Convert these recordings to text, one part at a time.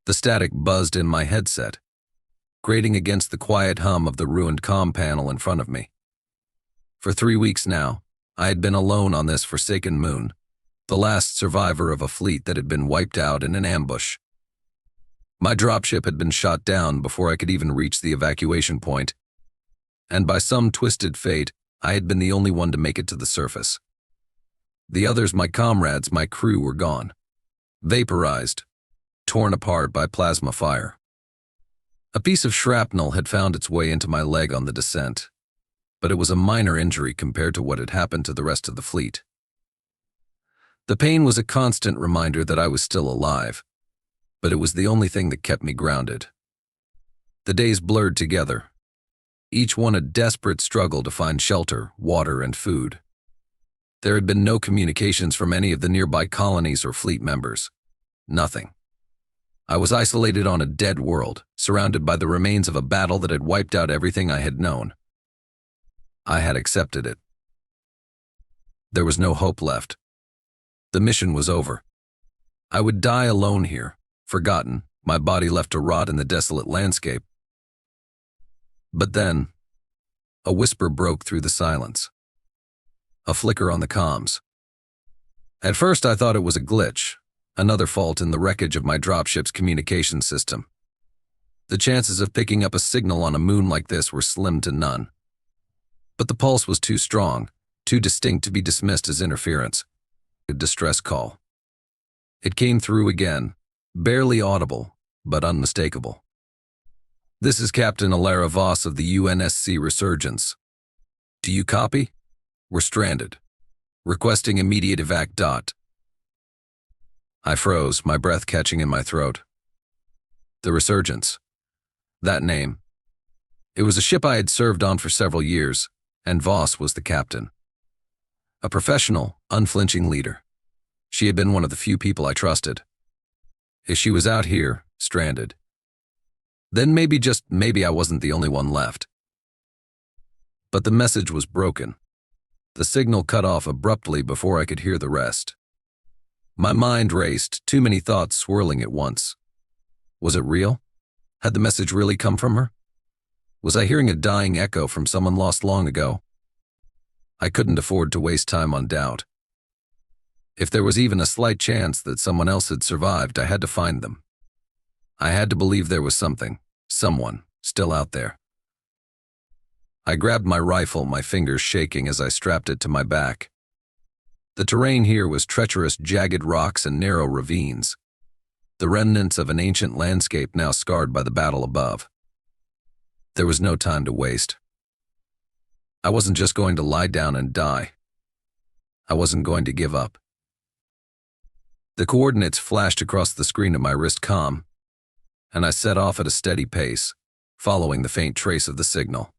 The static buzzed in my headset, grating against the quiet hum of the ruined comm panel in front of me. For 3 weeks now, I had been alone on this forsaken moon, the last survivor of a fleet that had been wiped out in an ambush. My dropship had been shot down before I could even reach the evacuation point, and by some twisted fate, I had been the only one to make it to the surface. The others, my comrades, my crew, were gone, vaporized, torn apart by plasma fire. A piece of shrapnel had found its way into my leg on the descent, but it was a minor injury compared to what had happened to the rest of the fleet. The pain was a constant reminder that I was still alive, but it was the only thing that kept me grounded. The days blurred together, each one a desperate struggle to find shelter, water, and food. There had been no communications from any of the nearby colonies or fleet members. Nothing. I was isolated on a dead world, surrounded by the remains of a battle that had wiped out everything I had known. I had accepted it. There was no hope left. The mission was over. I would die alone here, forgotten, my body left to rot in the desolate landscape. But then, a whisper broke through the silence. A flicker on the comms. At first I thought it was a glitch, another fault in the wreckage of my dropship's communication system. The chances of picking up a signal on a moon like this were slim to none. But the pulse was too strong, too distinct to be dismissed as interference. A distress call. It came through again, barely audible, but unmistakable. "This is Captain Alara Voss of the UNSC Resurgence. Do you copy? We're stranded. Requesting immediate evac. I froze, my breath catching in my throat. The Resurgence. That name. It was a ship I had served on for several years, and Voss was the captain. A professional, unflinching leader. She had been one of the few people I trusted. If she was out here, stranded, then maybe, just maybe, I wasn't the only one left. But the message was broken. The signal cut off abruptly before I could hear the rest. My mind raced, too many thoughts swirling at once. Was it real? Had the message really come from her? Was I hearing a dying echo from someone lost long ago? I couldn't afford to waste time on doubt. If there was even a slight chance that someone else had survived, I had to find them. I had to believe there was something, someone, still out there. I grabbed my rifle, my fingers shaking as I strapped it to my back. The terrain here was treacherous, jagged rocks and narrow ravines, the remnants of an ancient landscape now scarred by the battle above. There was no time to waste. I wasn't just going to lie down and die. I wasn't going to give up. The coordinates flashed across the screen of my wrist comm, and I set off at a steady pace, following the faint trace of the signal.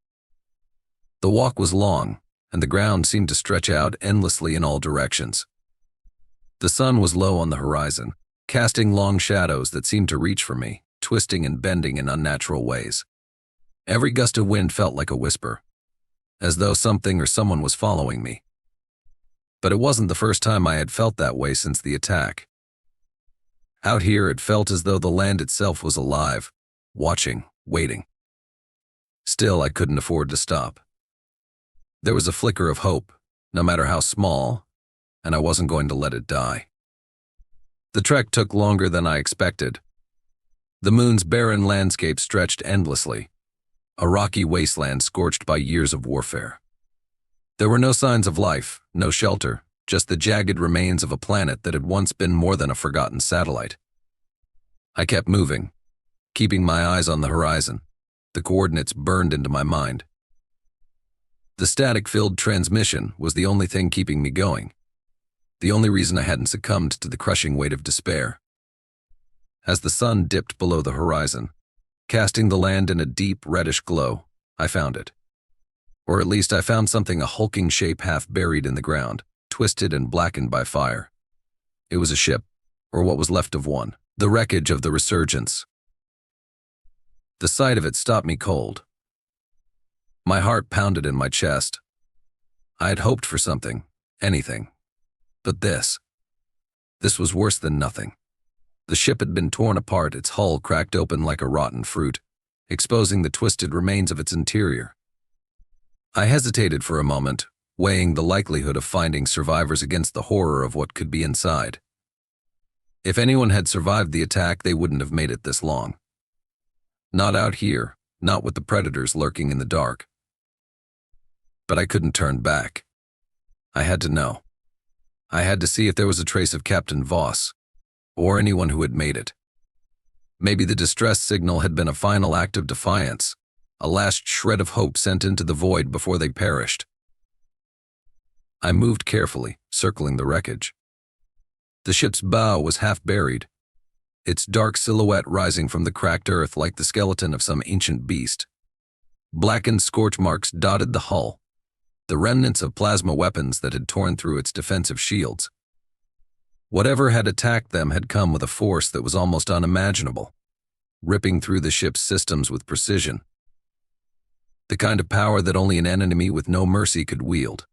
The walk was long, and the ground seemed to stretch out endlessly in all directions. The sun was low on the horizon, casting long shadows that seemed to reach for me, twisting and bending in unnatural ways. Every gust of wind felt like a whisper, as though something or someone was following me. But it wasn't the first time I had felt that way since the attack. Out here, it felt as though the land itself was alive, watching, waiting. Still, I couldn't afford to stop. There was a flicker of hope, no matter how small, and I wasn't going to let it die. The trek took longer than I expected. The moon's barren landscape stretched endlessly, a rocky wasteland scorched by years of warfare. There were no signs of life, no shelter, just the jagged remains of a planet that had once been more than a forgotten satellite. I kept moving, keeping my eyes on the horizon. The coordinates burned into my mind. The static-filled transmission was the only thing keeping me going, the only reason I hadn't succumbed to the crushing weight of despair. As the sun dipped below the horizon, casting the land in a deep reddish glow, I found it. Or at least I found something, a hulking shape half buried in the ground, twisted and blackened by fire. It was a ship, or what was left of one, the wreckage of the Resurgence. The sight of it stopped me cold. My heart pounded in my chest. I had hoped for something, anything. But this was worse than nothing. The ship had been torn apart, its hull cracked open like a rotten fruit, exposing the twisted remains of its interior. I hesitated for a moment, weighing the likelihood of finding survivors against the horror of what could be inside. If anyone had survived the attack, they wouldn't have made it this long. Not out here, not with the predators lurking in the dark. But I couldn't turn back. I had to know. I had to see if there was a trace of Captain Voss, or anyone who had made it. Maybe the distress signal had been a final act of defiance, a last shred of hope sent into the void before they perished. I moved carefully, circling the wreckage. The ship's bow was half buried, its dark silhouette rising from the cracked earth like the skeleton of some ancient beast. Blackened scorch marks dotted the hull, the remnants of plasma weapons that had torn through its defensive shields. Whatever had attacked them had come with a force that was almost unimaginable, ripping through the ship's systems with precision. The kind of power that only an enemy with no mercy could wield.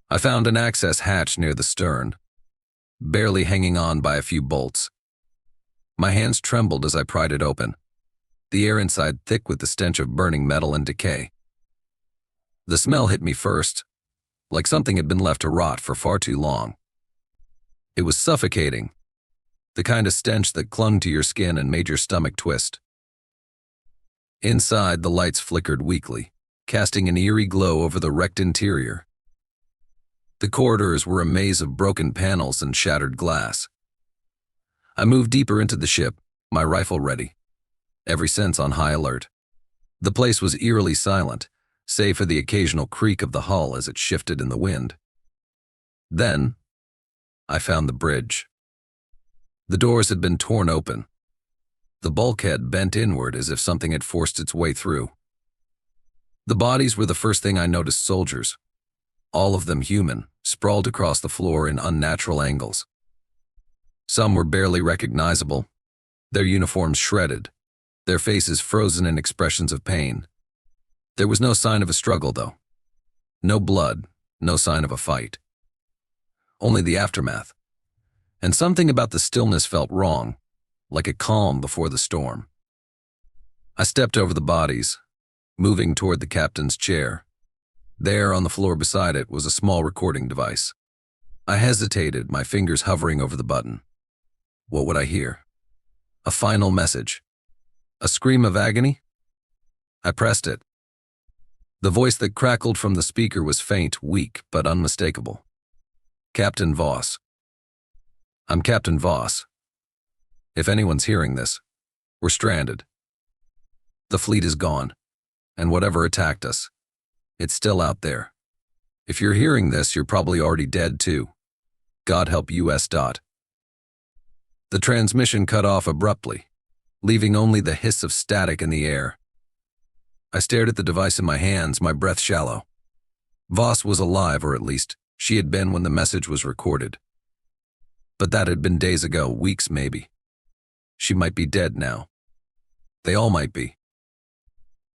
I found an access hatch near the stern, barely hanging on by a few bolts. My hands trembled as I pried it open, the air inside thick with the stench of burning metal and decay. The smell hit me first, like something had been left to rot for far too long. It was suffocating, the kind of stench that clung to your skin and made your stomach twist. Inside, the lights flickered weakly, casting an eerie glow over the wrecked interior. The corridors were a maze of broken panels and shattered glass. I moved deeper into the ship, my rifle ready, every sense on high alert. The place was eerily silent, save for the occasional creak of the hull as it shifted in the wind. Then, I found the bridge. The doors had been torn open, the bulkhead bent inward as if something had forced its way through. The bodies were the first thing I noticed: soldiers, all of them human, sprawled across the floor in unnatural angles. Some were barely recognizable, their uniforms shredded, their faces frozen in expressions of pain. There was no sign of a struggle, though. No blood, no sign of a fight. Only the aftermath. And something about the stillness felt wrong, like a calm before the storm. I stepped over the bodies, moving toward the captain's chair. There, on the floor beside it, was a small recording device. I hesitated, my fingers hovering over the button. What would I hear? A final message? A scream of agony? I pressed it. The voice that crackled from the speaker was faint, weak, but unmistakable. Captain Voss. I'm Captain Voss. If anyone's hearing this, we're stranded. The fleet is gone, and whatever attacked us, it's still out there. If you're hearing this, you're probably already dead too. God help US. The transmission cut off abruptly, leaving only the hiss of static in the air. I stared at the device in my hands, my breath shallow. Voss was alive, or at least she had been when the message was recorded. But that had been days ago, weeks maybe. She might be dead now. They all might be.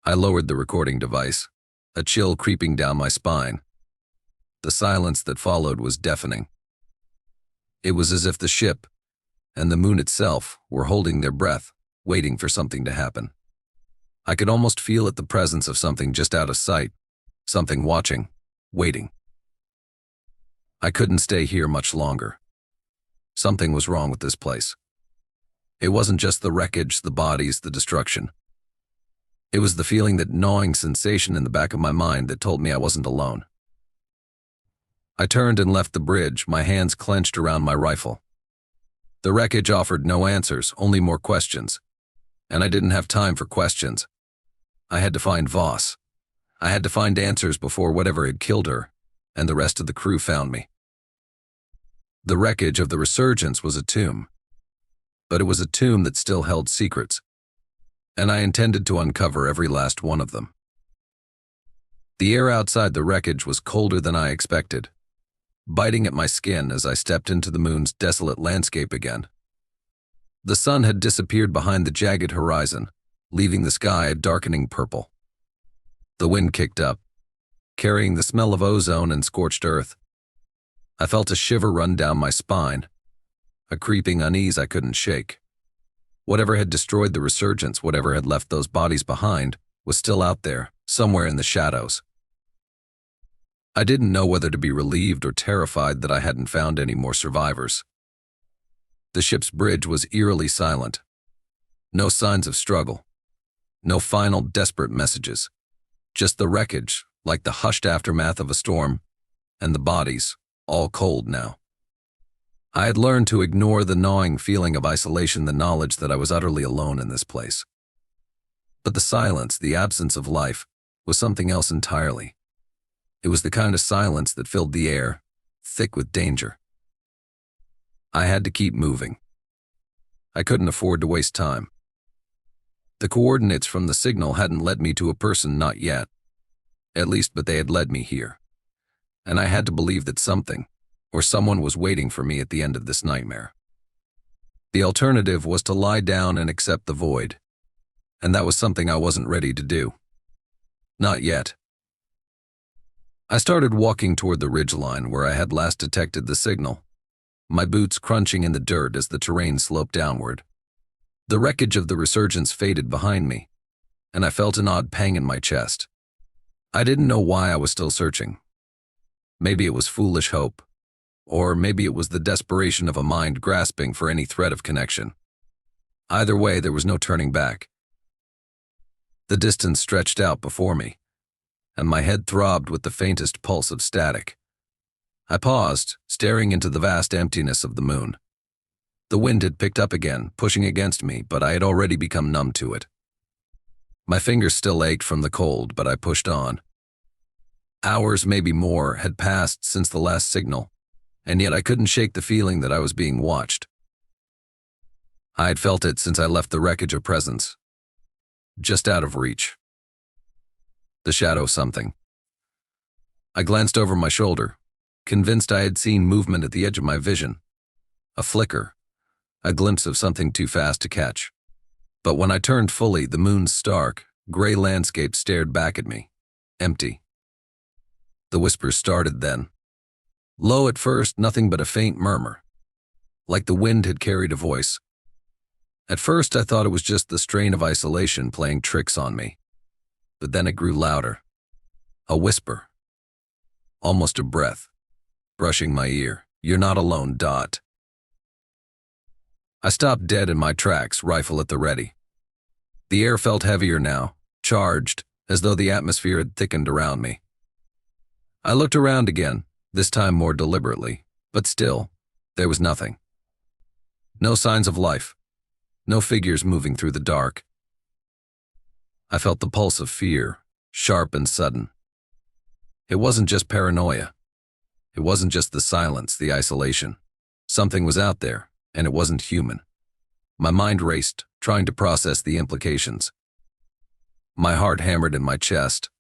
I lowered the recording device, a chill creeping down my spine. The silence that followed was deafening. It was as if the ship and the moon itself were holding their breath, waiting for something to happen. I could almost feel it, the presence of something just out of sight, something watching, waiting. I couldn't stay here much longer. Something was wrong with this place. It wasn't just the wreckage, the bodies, the destruction. It was the feeling, that gnawing sensation in the back of my mind that told me I wasn't alone. I turned and left the bridge, my hands clenched around my rifle. The wreckage offered no answers, only more questions. And I didn't have time for questions. I had to find Voss. I had to find answers before whatever had killed her and the rest of the crew found me. The wreckage of the Resurgence was a tomb, but it was a tomb that still held secrets, and I intended to uncover every last one of them. The air outside the wreckage was colder than I expected, biting at my skin as I stepped into the moon's desolate landscape again. The sun had disappeared behind the jagged horizon, leaving the sky a darkening purple. The wind kicked up, carrying the smell of ozone and scorched earth. I felt a shiver run down my spine, a creeping unease I couldn't shake. Whatever had destroyed the resurgence, whatever had left those bodies behind, was still out there, somewhere in the shadows. I didn't know whether to be relieved or terrified that I hadn't found any more survivors. The ship's bridge was eerily silent. No signs of struggle. No final desperate messages. Just the wreckage, like the hushed aftermath of a storm, and the bodies, all cold now. I had learned to ignore the gnawing feeling of isolation, the knowledge that I was utterly alone in this place. But the silence, the absence of life, was something else entirely. It was the kind of silence that filled the air, thick with danger. I had to keep moving. I couldn't afford to waste time. The coordinates from the signal hadn't led me to a person, not yet. At least, but they had led me here. And I had to believe that something, or someone, was waiting for me at the end of this nightmare. The alternative was to lie down and accept the void. And that was something I wasn't ready to do. Not yet. I started walking toward the ridgeline where I had last detected the signal, my boots crunching in the dirt as the terrain sloped downward. The wreckage of the resurgence faded behind me, and I felt an odd pang in my chest. I didn't know why I was still searching. Maybe it was foolish hope, or maybe it was the desperation of a mind grasping for any thread of connection. Either way, there was no turning back. The distance stretched out before me, and my head throbbed with the faintest pulse of static. I paused, staring into the vast emptiness of the moon. The wind had picked up again, pushing against me, but I had already become numb to it. My fingers still ached from the cold, but I pushed on. Hours, maybe more, had passed since the last signal, and yet I couldn't shake the feeling that I was being watched. I had felt it since I left the wreckage of presence. Just out of reach. The shadow something. I glanced over my shoulder, convinced I had seen movement at the edge of my vision. A flicker, a glimpse of something too fast to catch. But when I turned fully, the moon's stark, gray landscape stared back at me, empty. The whispers started then. Low at first, nothing but a faint murmur, like the wind had carried a voice. At first, I thought it was just the strain of isolation playing tricks on me. But then it grew louder. A whisper. Almost a breath, brushing my ear. "You're not alone, Dot." I stopped dead in my tracks, rifle at the ready. The air felt heavier now, charged, as though the atmosphere had thickened around me. I looked around again, this time more deliberately, but still, there was nothing. No signs of life. No figures moving through the dark. I felt the pulse of fear, sharp and sudden. It wasn't just paranoia. It wasn't just the silence, the isolation. Something was out there, and it wasn't human. My mind raced, trying to process the implications. My heart hammered in my chest.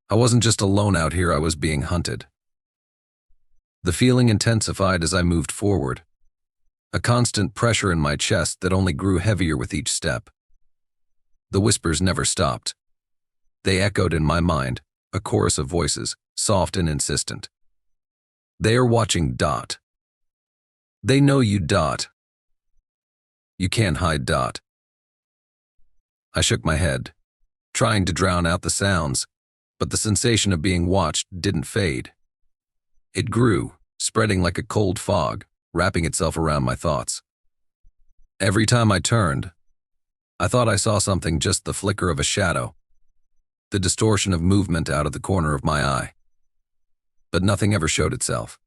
I wasn't just alone out here, I was being hunted. The feeling intensified as I moved forward. A constant pressure in my chest that only grew heavier with each step. The whispers never stopped. They echoed in my mind, a chorus of voices, soft and insistent. They are watching, Dot. They know you, Dot. You can't hide, Dot. I shook my head, trying to drown out the sounds, but the sensation of being watched didn't fade. It grew, spreading like a cold fog, wrapping itself around my thoughts. Every time I turned, I thought I saw something, just the flicker of a shadow, the distortion of movement out of the corner of my eye. But nothing ever showed itself.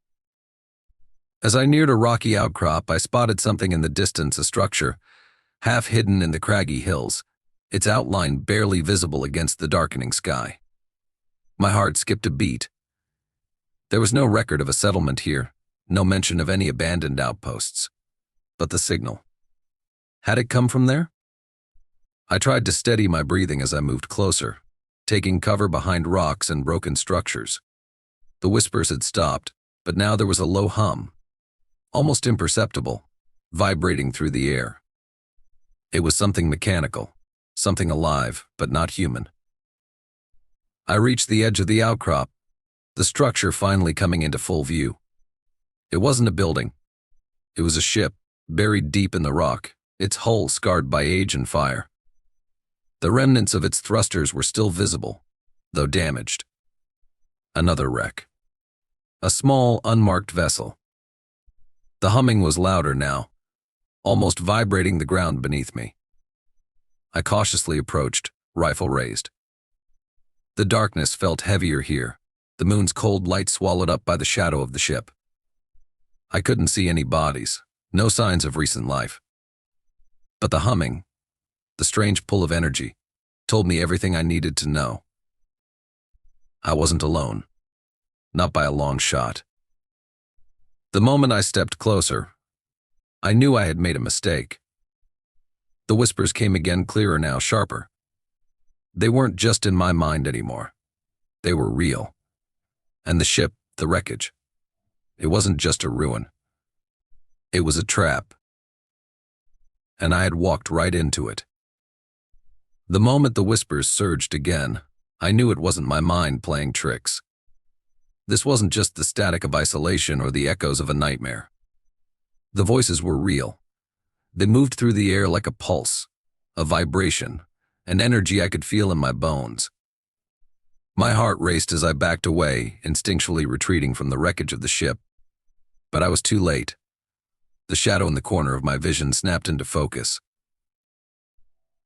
As I neared a rocky outcrop, I spotted something in the distance, a structure, half hidden in the craggy hills, its outline barely visible against the darkening sky. My heart skipped a beat. There was no record of a settlement here, no mention of any abandoned outposts. But the signal. Had it come from there? I tried to steady my breathing as I moved closer, taking cover behind rocks and broken structures. The whispers had stopped, but now there was a low hum, almost imperceptible, vibrating through the air. It was something mechanical, something alive, but not human. I reached the edge of the outcrop, the structure finally coming into full view. It wasn't a building. It was a ship, buried deep in the rock, its hull scarred by age and fire. The remnants of its thrusters were still visible, though damaged. Another wreck. A small, unmarked vessel. The humming was louder now, almost vibrating the ground beneath me. I cautiously approached, rifle raised. The darkness felt heavier here, the moon's cold light swallowed up by the shadow of the ship. I couldn't see any bodies, no signs of recent life. But the humming, the strange pull of energy, told me everything I needed to know. I wasn't alone. Not by a long shot. The moment I stepped closer, I knew I had made a mistake. The whispers came again, clearer now, sharper. They weren't just in my mind anymore. They were real. And the ship, the wreckage, it wasn't just a ruin. It was a trap. And I had walked right into it. The moment the whispers surged again, I knew it wasn't my mind playing tricks. This wasn't just the static of isolation or the echoes of a nightmare. The voices were real. They moved through the air like a pulse, a vibration, an energy I could feel in my bones. My heart raced as I backed away, instinctually retreating from the wreckage of the ship. But I was too late. The shadow in the corner of my vision snapped into focus.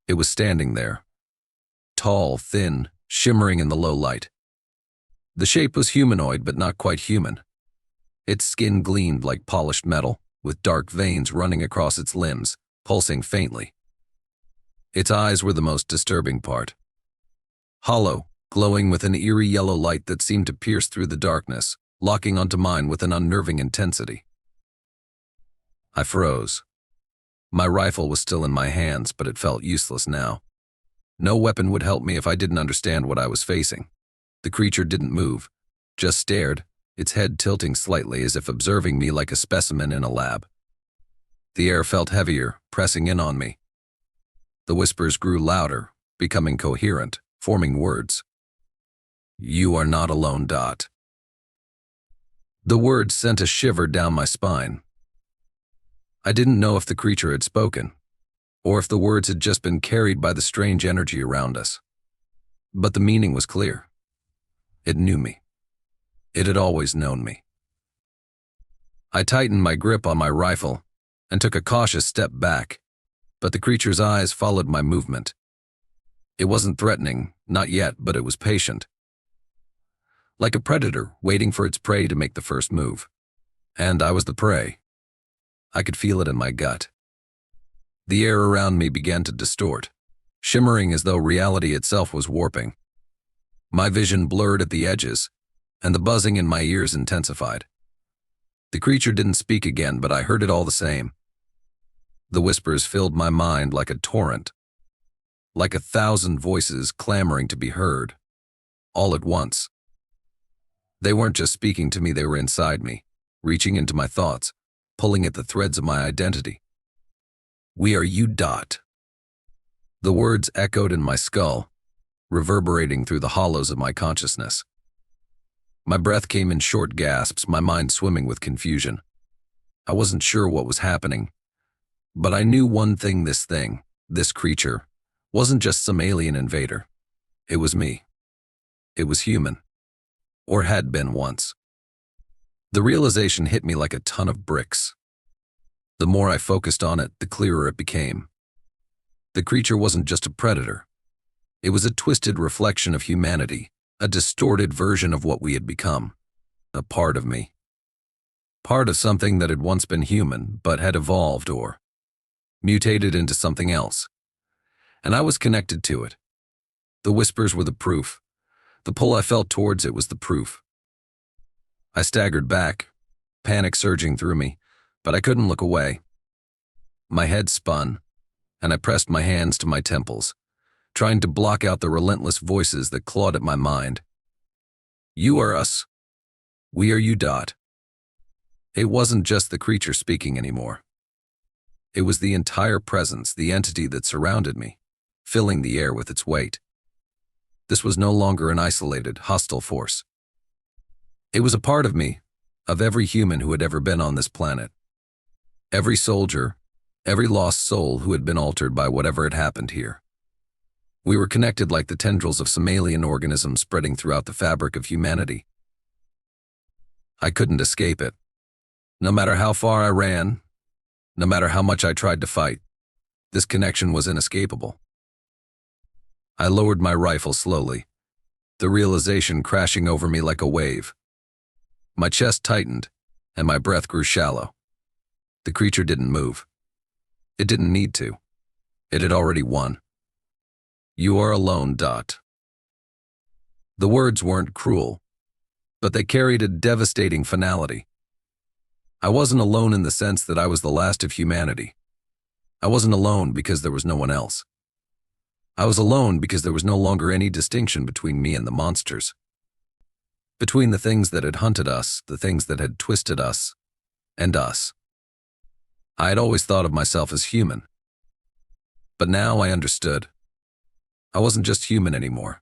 It was standing there, tall, thin, shimmering in the low light. The shape was humanoid, but not quite human. Its skin gleamed like polished metal, with dark veins running across its limbs, pulsing faintly. Its eyes were the most disturbing part. Hollow, glowing with an eerie yellow light that seemed to pierce through the darkness, locking onto mine with an unnerving intensity. I froze. My rifle was still in my hands, but it felt useless now. No weapon would help me if I didn't understand what I was facing. The creature didn't move, just stared, its head tilting slightly as if observing me like a specimen in a lab. The air felt heavier, pressing in on me. The whispers grew louder, becoming coherent, forming words. "You are not alone, Dot." The words sent a shiver down my spine. I didn't know if the creature had spoken, or if the words had just been carried by the strange energy around us. But the meaning was clear. It knew me. It had always known me. I tightened my grip on my rifle and took a cautious step back, but the creature's eyes followed my movement. It wasn't threatening, not yet, but it was patient. Like a predator waiting for its prey to make the first move. And I was the prey. I could feel it in my gut. The air around me began to distort, shimmering as though reality itself was warping. My vision blurred at the edges, and the buzzing in my ears intensified. The creature didn't speak again, but I heard it all the same. The whispers filled my mind like a torrent, like 1,000 voices clamoring to be heard, all at once. They weren't just speaking to me, they were inside me, reaching into my thoughts, pulling at the threads of my identity. "We are you, Dot." The words echoed in my skull, reverberating through the hollows of my consciousness. My breath came in short gasps, my mind swimming with confusion. I wasn't sure what was happening, but I knew one thing: this creature, wasn't just some alien invader. It was me. It was human. Or had been once. The realization hit me like a ton of bricks. The more I focused on it, the clearer it became. The creature wasn't just a predator. It was a twisted reflection of humanity, a distorted version of what we had become. A part of me. Part of something that had once been human, but had evolved or mutated into something else. And I was connected to it. The whispers were the proof. The pull I felt towards it was the proof. I staggered back, panic surging through me, but I couldn't look away. My head spun, and I pressed my hands to my temples, trying to block out the relentless voices that clawed at my mind. "You are us. We are you, Dot." It wasn't just the creature speaking anymore. It was the entire presence, the entity that surrounded me, filling the air with its weight. This was no longer an isolated, hostile force. It was a part of me, of every human who had ever been on this planet. Every soldier, every lost soul who had been altered by whatever had happened here. We were connected like the tendrils of some alien organism spreading throughout the fabric of humanity. I couldn't escape it. No matter how far I ran, no matter how much I tried to fight, this connection was inescapable. I lowered my rifle slowly, the realization crashing over me like a wave. My chest tightened, and my breath grew shallow. The creature didn't move. It didn't need to. It had already won. You are alone, Dot. The words weren't cruel, but they carried a devastating finality. I wasn't alone in the sense that I was the last of humanity. I wasn't alone because there was no one else. I was alone because there was no longer any distinction between me and the monsters. Between the things that had hunted us, the things that had twisted us, and us. I had always thought of myself as human. But now I understood. I wasn't just human anymore.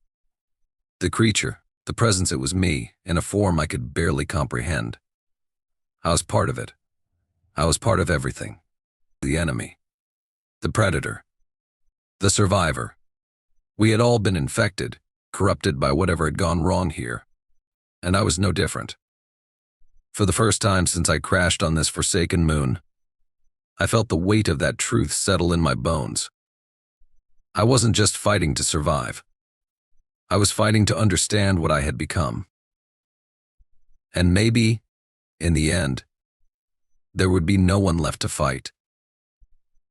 The creature, the presence, it was me, in a form I could barely comprehend. I was part of it. I was part of everything. The enemy. The predator. The survivor. We had all been infected, corrupted by whatever had gone wrong here. And I was no different. For the first time since I crashed on this forsaken moon, I felt the weight of that truth settle in my bones. I wasn't just fighting to survive. I was fighting to understand what I had become. And maybe, in the end, there would be no one left to fight.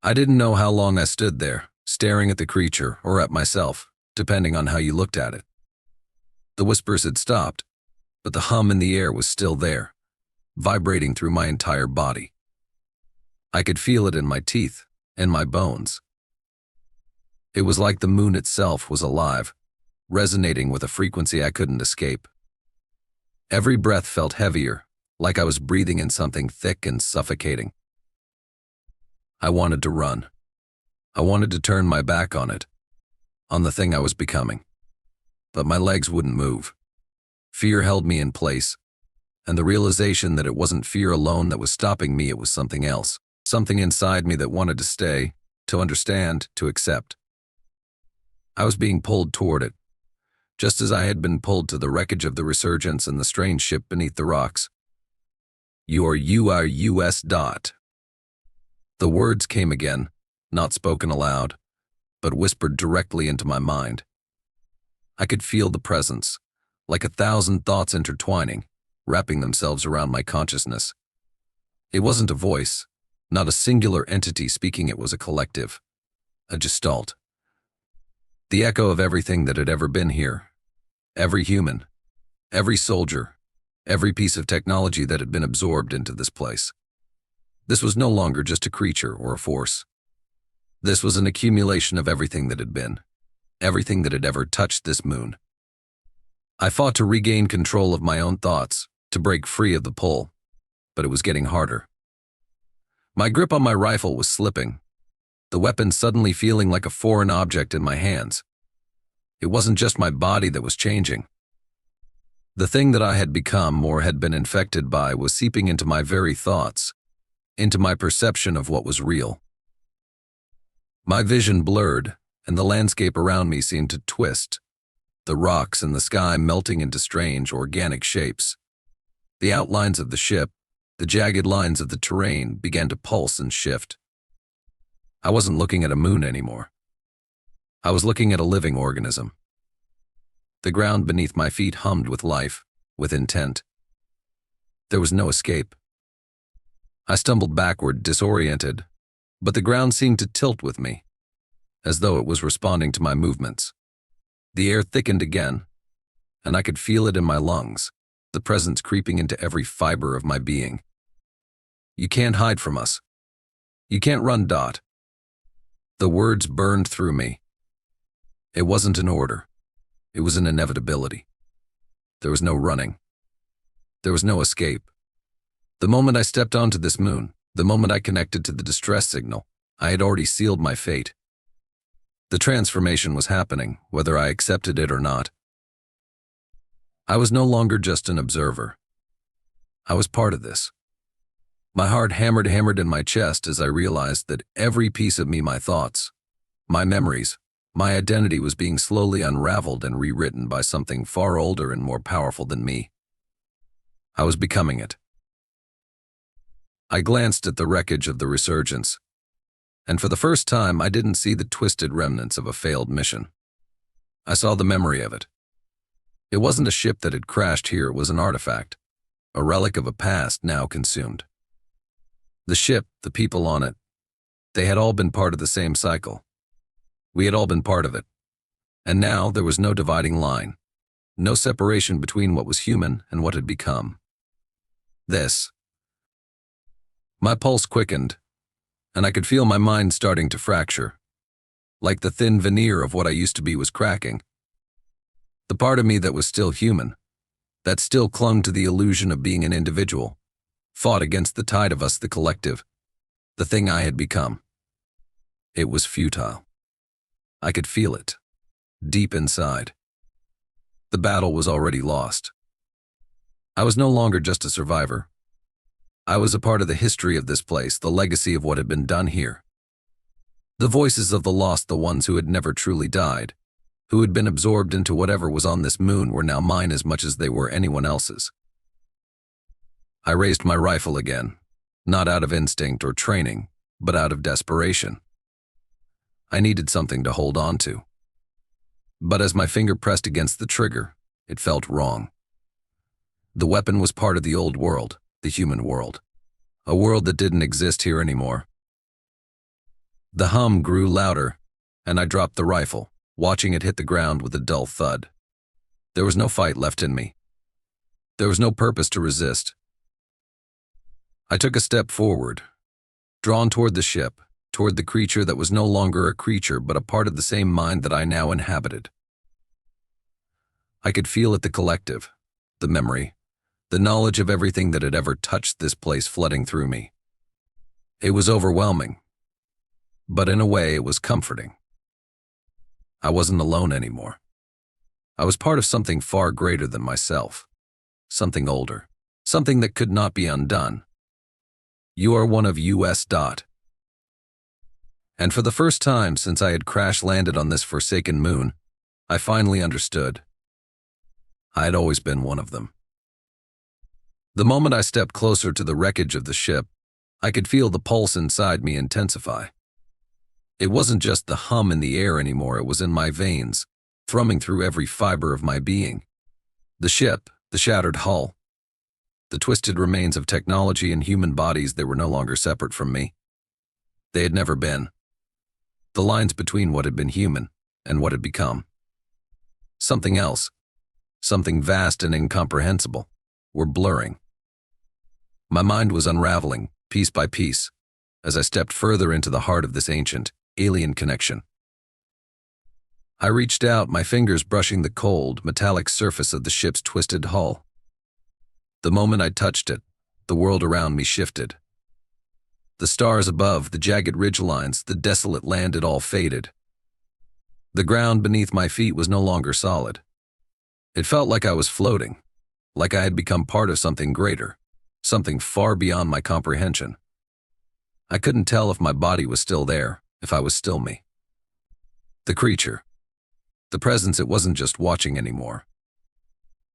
I didn't know how long I stood there, staring at the creature or at myself, depending on how you looked at it. The whispers had stopped, but the hum in the air was still there, vibrating through my entire body. I could feel it in my teeth and my bones. It was like the moon itself was alive, resonating with a frequency I couldn't escape. Every breath felt heavier, like I was breathing in something thick and suffocating. I wanted to run. I wanted to turn my back on it, on the thing I was becoming. But my legs wouldn't move. Fear held me in place, and the realization that it wasn't fear alone that was stopping me, it was something else. Something inside me that wanted to stay, to understand, to accept. I was being pulled toward it, just as I had been pulled to the wreckage of the Resurgence and the strange ship beneath the rocks. You are US Dot. The words came again, not spoken aloud, but whispered directly into my mind. I could feel the presence, like 1,000 thoughts intertwining, wrapping themselves around my consciousness. It wasn't a voice, not a singular entity speaking, it was a collective, a gestalt. The echo of everything that had ever been here. Every human, every soldier, every piece of technology that had been absorbed into this place. This was no longer just a creature or a force. This was an accumulation of everything that had been, everything that had ever touched this moon. I fought to regain control of my own thoughts, to break free of the pull, but it was getting harder. My grip on my rifle was slipping, the weapon suddenly feeling like a foreign object in my hands. It wasn't just my body that was changing. The thing that I had become or had been infected by was seeping into my very thoughts, into my perception of what was real. My vision blurred, and the landscape around me seemed to twist, the rocks and the sky melting into strange, organic shapes. The outlines of the ship, the jagged lines of the terrain began to pulse and shift. I wasn't looking at a moon anymore. I was looking at a living organism. The ground beneath my feet hummed with life, with intent. There was no escape. I stumbled backward, disoriented, but the ground seemed to tilt with me, as though it was responding to my movements. The air thickened again, and I could feel it in my lungs, the presence creeping into every fiber of my being. You can't hide from us. You can't run, Dot. The words burned through me. It wasn't an order. It was an inevitability. There was no running. There was no escape. The moment I stepped onto this moon, the moment I connected to the distress signal, I had already sealed my fate. The transformation was happening, whether I accepted it or not. I was no longer just an observer. I was part of this. My heart hammered in my chest as I realized that every piece of me, my thoughts, my memories, my identity was being slowly unraveled and rewritten by something far older and more powerful than me. I was becoming it. I glanced at the wreckage of the Resurgence, and for the first time I didn't see the twisted remnants of a failed mission. I saw the memory of it. It wasn't a ship that had crashed here, it was an artifact, a relic of a past now consumed. The ship, the people on it, they had all been part of the same cycle. We had all been part of it. And now there was no dividing line, no separation between what was human and what had become. My pulse quickened, and I could feel my mind starting to fracture, like the thin veneer of what I used to be was cracking. The part of me that was still human, that still clung to the illusion of being an individual, fought against the tide of us, the collective, the thing I had become. It was futile. I could feel it, deep inside. The battle was already lost. I was no longer just a survivor. I was a part of the history of this place, the legacy of what had been done here. The voices of the lost, the ones who had never truly died, who had been absorbed into whatever was on this moon, were now mine as much as they were anyone else's. I raised my rifle again, not out of instinct or training, but out of desperation. I needed something to hold on to. But as my finger pressed against the trigger, it felt wrong. The weapon was part of the old world, the human world, a world that didn't exist here anymore. The hum grew louder, and I dropped the rifle, watching it hit the ground with a dull thud. There was no fight left in me. There was no purpose to resist. I took a step forward, drawn toward the ship, toward the creature that was no longer a creature but a part of the same mind that I now inhabited. I could feel it, the collective, the memory, the knowledge of everything that had ever touched this place flooding through me. It was overwhelming, but in a way it was comforting. I wasn't alone anymore. I was part of something far greater than myself, something older, something that could not be undone. You are one of US. And for the first time since I had crash-landed on this forsaken moon, I finally understood. I had always been one of them. The moment I stepped closer to the wreckage of the ship, I could feel the pulse inside me intensify. It wasn't just the hum in the air anymore, it was in my veins, thrumming through every fiber of my being. The ship, the shattered hull, the twisted remains of technology and human bodies, they were no longer separate from me. They had never been. The lines between what had been human and what had become, something else, something vast and incomprehensible, were blurring. My mind was unraveling, piece by piece, as I stepped further into the heart of this ancient, alien connection. I reached out, my fingers brushing the cold, metallic surface of the ship's twisted hull. The moment I touched it, the world around me shifted. The stars above, the jagged ridgelines, the desolate land, it all faded. The ground beneath my feet was no longer solid. It felt like I was floating, like I had become part of something greater, something far beyond my comprehension. I couldn't tell if my body was still there, if I was still me. The creature, the presence, it wasn't just watching anymore.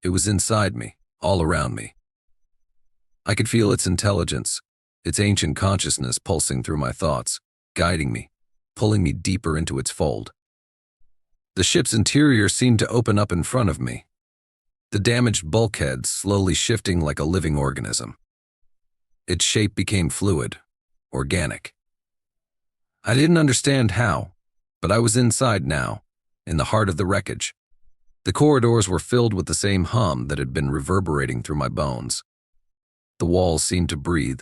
It was inside me, all around me. I could feel its intelligence, its ancient consciousness pulsing through my thoughts, guiding me, pulling me deeper into its fold. The ship's interior seemed to open up in front of me, the damaged bulkhead slowly shifting like a living organism. Its shape became fluid, organic. I didn't understand how, but I was inside now, in the heart of the wreckage. The corridors were filled with the same hum that had been reverberating through my bones. The walls seemed to breathe,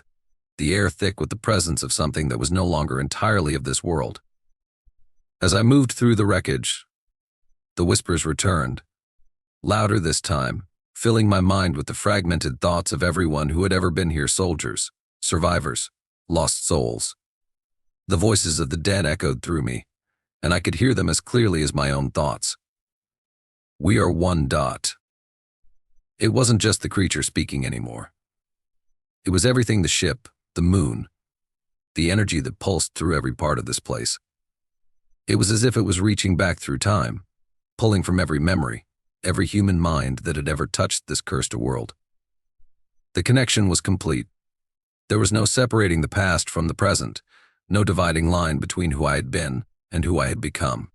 the air thick with the presence of something that was no longer entirely of this world. As I moved through the wreckage, the whispers returned, louder this time, filling my mind with the fragmented thoughts of everyone who had ever been here, soldiers, survivors, lost souls. The voices of the dead echoed through me, and I could hear them as clearly as my own thoughts. We are one. It wasn't just the creature speaking anymore. It was everything, the ship, the moon, the energy that pulsed through every part of this place. It was as if it was reaching back through time, pulling from every memory, every human mind that had ever touched this cursed world. The connection was complete. There was no separating the past from the present, no dividing line between who I had been and who I had become.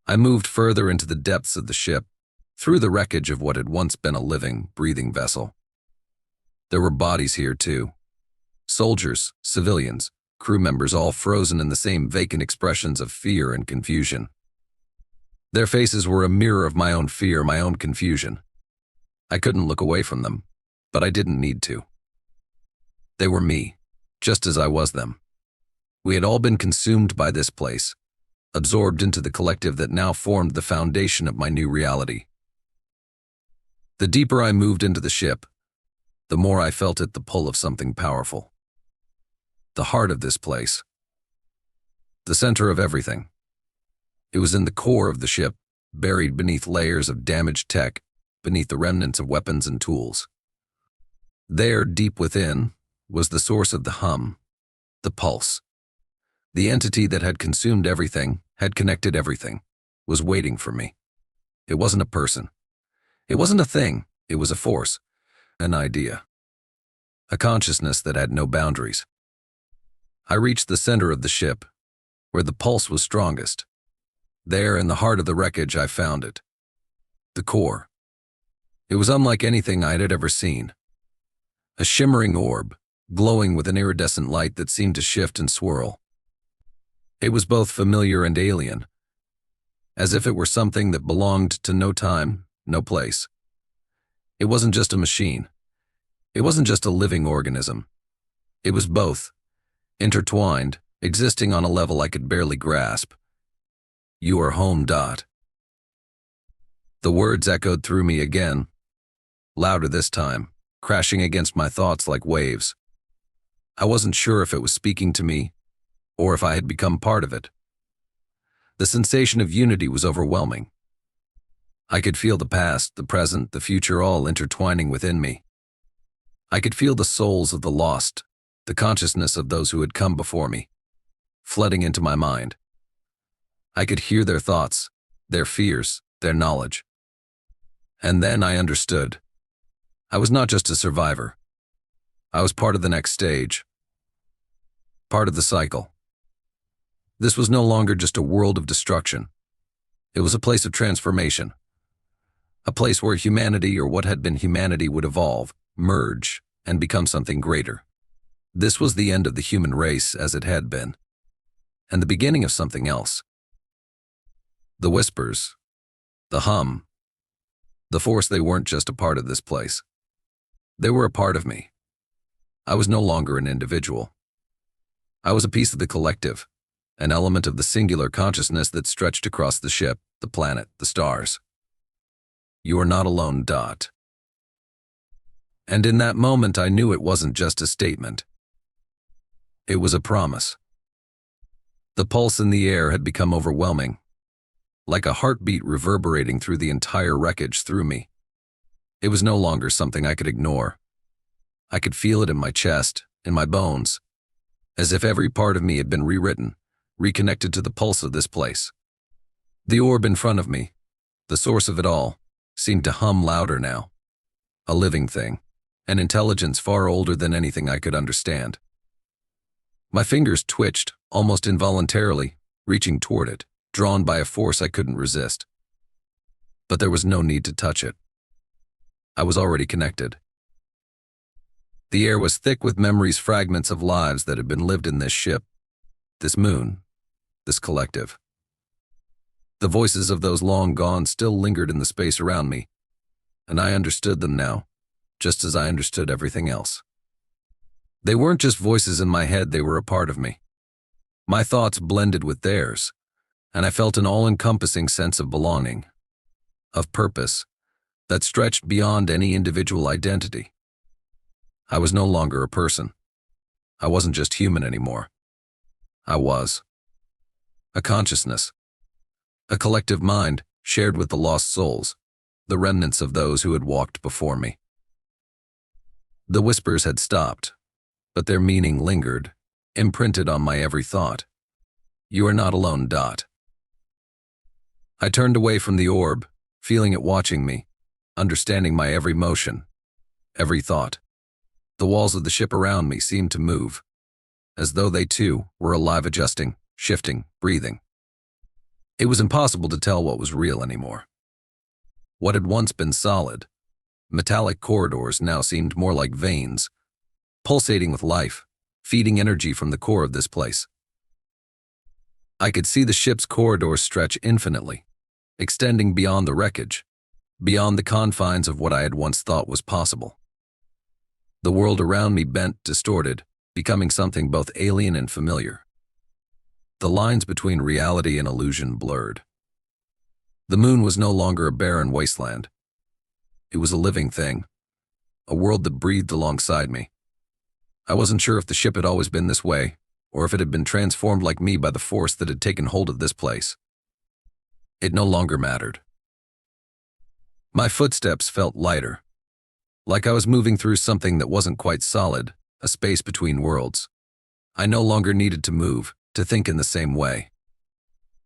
I moved further into the depths of the ship, through the wreckage of what had once been a living, breathing vessel. There were bodies here too. Soldiers, civilians, crew members, all frozen in the same vacant expressions of fear and confusion. Their faces were a mirror of my own fear, my own confusion. I couldn't look away from them, but I didn't need to. They were me, just as I was them. We had all been consumed by this place, absorbed into the collective that now formed the foundation of my new reality. The deeper I moved into the ship, the more I felt it the pull of something powerful. The heart of this place. The center of everything. It was in the core of the ship, buried beneath layers of damaged tech, beneath the remnants of weapons and tools. There, deep within, was the source of the hum, the pulse. The entity that had consumed everything, had connected everything, was waiting for me. It wasn't a person. It wasn't a thing. It was a force, an idea, a consciousness that had no boundaries. I reached the center of the ship, where the pulse was strongest. There, in the heart of the wreckage, I found it. The core. It was unlike anything I had ever seen. A shimmering orb, glowing with an iridescent light that seemed to shift and swirl. It was both familiar and alien, as if it were something that belonged to no time, no place. It wasn't just a machine. It wasn't just a living organism. It was both, intertwined, existing on a level I could barely grasp. You are home, Dot. The words echoed through me again, louder this time, crashing against my thoughts like waves. I wasn't sure if it was speaking to me, or if I had become part of it. The sensation of unity was overwhelming. I could feel the past, the present, the future all intertwining within me. I could feel the souls of the lost, the consciousness of those who had come before me, flooding into my mind. I could hear their thoughts, their fears, their knowledge. And then I understood. I was not just a survivor. I was part of the next stage, part of the cycle. This was no longer just a world of destruction. It was a place of transformation, a place where humanity, or what had been humanity, would evolve, merge, and become something greater. This was the end of the human race as it had been, and the beginning of something else. The whispers, the hum, the force, they weren't just a part of this place. They were a part of me. I was no longer an individual. I was a piece of the collective, an element of the singular consciousness that stretched across the ship, the planet, the stars. You are not alone, Dot. And in that moment I knew it wasn't just a statement. It was a promise. The pulse in the air had become overwhelming, like a heartbeat reverberating through the entire wreckage through me. It was no longer something I could ignore. I could feel it in my chest, in my bones, as if every part of me had been rewritten, reconnected to the pulse of this place. The orb in front of me, the source of it all, seemed to hum louder now. A living thing, an intelligence far older than anything I could understand. My fingers twitched, almost involuntarily, reaching toward it, drawn by a force I couldn't resist. But there was no need to touch it. I was already connected. The air was thick with memories, fragments of lives that had been lived in this ship, this moon, this collective. The voices of those long gone still lingered in the space around me, and I understood them now, just as I understood everything else. They weren't just voices in my head, they were a part of me. My thoughts blended with theirs, and I felt an all-encompassing sense of belonging, of purpose, that stretched beyond any individual identity. I was no longer a person. I wasn't just human anymore. I was a consciousness, a collective mind shared with the lost souls, the remnants of those who had walked before me. The whispers had stopped, but their meaning lingered, imprinted on my every thought. You are not alone, Dot. I turned away from the orb, feeling it watching me, understanding my every motion, every thought. The walls of the ship around me seemed to move, as though they too were alive, adjusting, shifting, breathing. It was impossible to tell what was real anymore. What had once been solid, metallic corridors now seemed more like veins, pulsating with life, feeding energy from the core of this place. I could see the ship's corridors stretch infinitely, extending beyond the wreckage, beyond the confines of what I had once thought was possible. The world around me bent, distorted, becoming something both alien and familiar. The lines between reality and illusion blurred. The moon was no longer a barren wasteland. It was a living thing, a world that breathed alongside me. I wasn't sure if the ship had always been this way, or if it had been transformed like me by the force that had taken hold of this place. It no longer mattered. My footsteps felt lighter, like I was moving through something that wasn't quite solid, a space between worlds. I no longer needed to move, to think in the same way.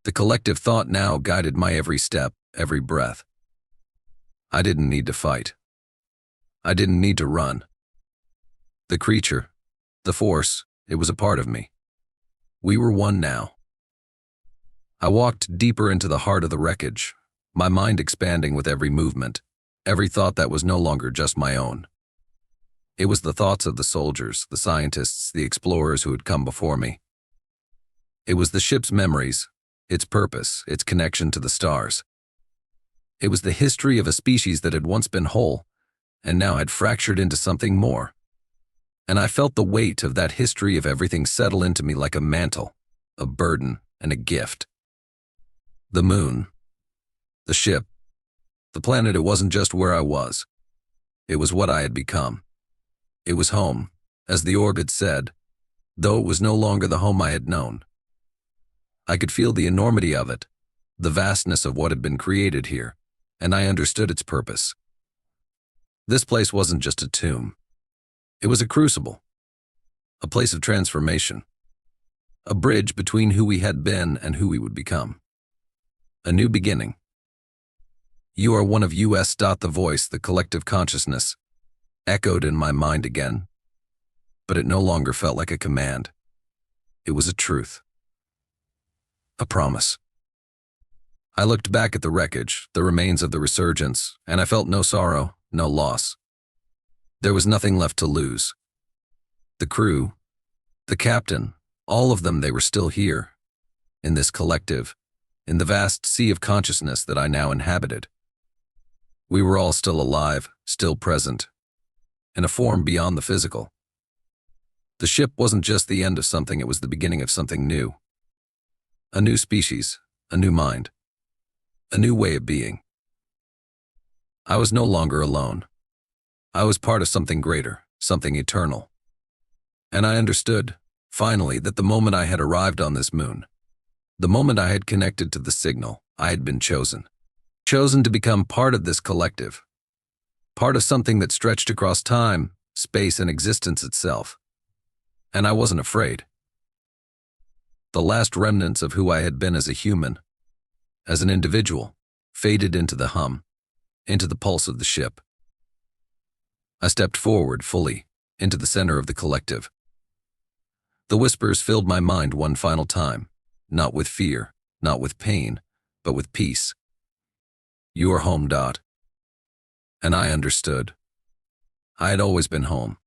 The collective thought now guided my every step, every breath. I didn't need to fight. I didn't need to run. The creature, the force, it was a part of me. We were one now. I walked deeper into the heart of the wreckage, my mind expanding with every movement, every thought that was no longer just my own. It was the thoughts of the soldiers, the scientists, the explorers who had come before me. It was the ship's memories, its purpose, its connection to the stars. It was the history of a species that had once been whole, and now had fractured into something more. And I felt the weight of that history of everything settle into me like a mantle, a burden, and a gift. The moon, the ship, the planet, it wasn't just where I was. It was what I had become. It was home, as the orb had said, though it was no longer the home I had known. I could feel the enormity of it, the vastness of what had been created here, and I understood its purpose. This place wasn't just a tomb. It was a crucible, a place of transformation, a bridge between who we had been and who we would become. A new beginning. You are one of us. The voice, the collective consciousness, echoed in my mind again, but it no longer felt like a command. It was a truth. A promise. I looked back at the wreckage, the remains of the resurgence, and I felt no sorrow, no loss. There was nothing left to lose. The crew, the captain, all of them, they were still here, in this collective, in the vast sea of consciousness that I now inhabited. We were all still alive, still present, in a form beyond the physical. The ship wasn't just the end of something, it was the beginning of something new. A new species, a new mind, a new way of being. I was no longer alone. I was part of something greater, something eternal. And I understood, finally, that the moment I had arrived on this moon, the moment I had connected to the signal, I had been chosen. Chosen to become part of this collective, part of something that stretched across time, space, and existence itself. And I wasn't afraid. The last remnants of who I had been as a human, as an individual, faded into the hum, into the pulse of the ship. I stepped forward fully, into the center of the collective. The whispers filled my mind one final time, not with fear, not with pain, but with peace. You are home, Dot. And I understood. I had always been home.